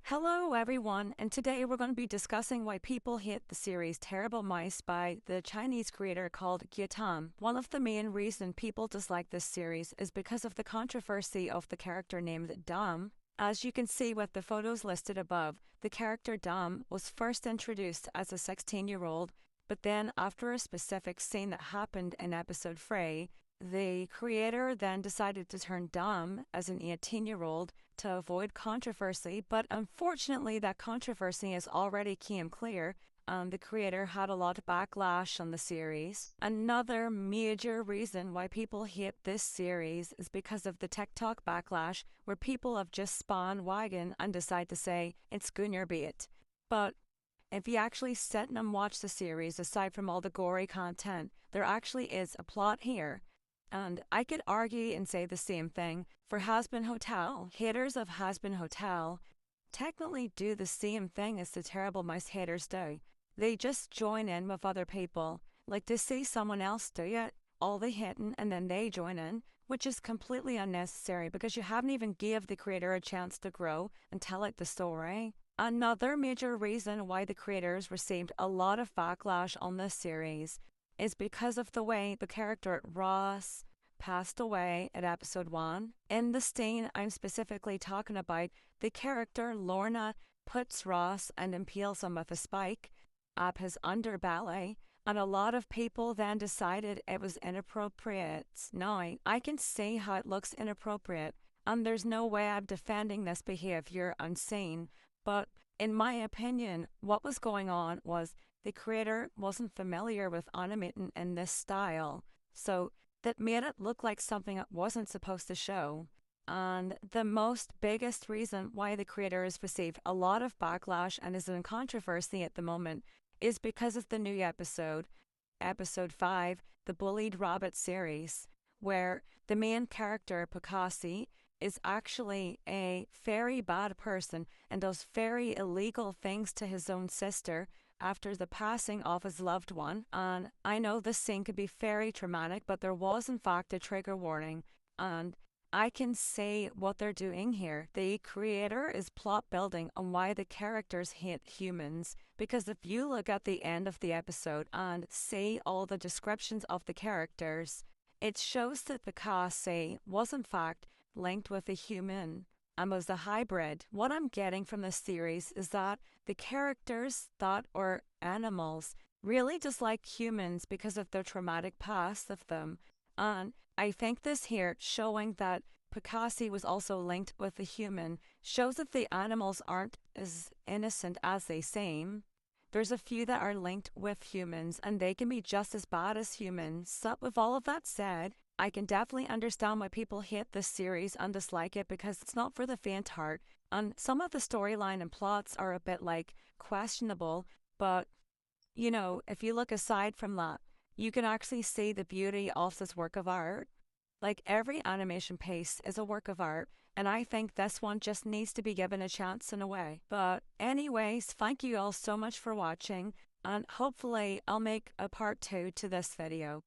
Hello everyone, and today we're going to be discussing why people hate the series Terrible Mice by the Chinese creator called Tam. One of the main reasons people dislike this series is because of the controversy of the character named Dom. As you can see with the photos listed above, the character Dom was first introduced as a 16-year-old, but then after a specific scene that happened in episode 3, the creator then decided to turn Dom as an 18-year-old to avoid controversy, but unfortunately that controversy has already came clear, and the creator had a lot of backlash on the series. Another major reason why people hate this series is because of the TikTok backlash, where people have just spawned wagon and decide to say it's gunner bait. But if you actually sit and watch the series, aside from all the gory content, there actually is a plot here. And I could argue and say the same thing for Has-Been Hotel. Haters of Has-Been Hotel technically do the same thing as the Terrible Mice haters do. They just join in with other people, like to see someone else do it, all the hitting, and then they join in, which is completely unnecessary because you haven't even gave the creator a chance to grow and tell it the story. Another major reason why the creators received a lot of backlash on this series is because of the way the character Ross passed away at episode 1. In the scene I'm specifically talking about, the character Lorna puts Ross and impales him with a spike up his underbelly, and a lot of people then decided it was inappropriate. Now, I can see how it looks inappropriate, and there's no way I'm defending this behavior unseen, but in my opinion, what was going on was the creator wasn't familiar with animating in this style, so that made it look like something it wasn't supposed to show. And the biggest reason why the creator has received a lot of backlash and is in controversy at the moment is because of the new episode 5, the Bullied Rabbit series, where the main character, Pukasi, is actually a very bad person and does very illegal things to his own sister after the passing of his loved one. And I know this scene could be very traumatic, but there was in fact a trigger warning, and I can say what they're doing here. The creator is plot building on why the characters hate humans, because if you look at the end of the episode and see all the descriptions of the characters, it shows that Pukasi was in fact linked with a human and was a hybrid. What I'm getting from this series is that the characters that are animals really dislike humans because of their traumatic past of them. And I think this here, showing that Pukasi was also linked with a human, shows that the animals aren't as innocent as they seem. There's a few that are linked with humans, and they can be just as bad as humans. So with all of that said, I can definitely understand why people hate this series and dislike it, because it's not for the faint heart, and some of the storyline and plots are a bit questionable, but if you look aside from that, you can actually see the beauty of this work of art. Like, every animation piece is a work of art, and I think this one just needs to be given a chance in a way. But anyways, thank you all so much for watching, and hopefully I'll make a part 2 to this video.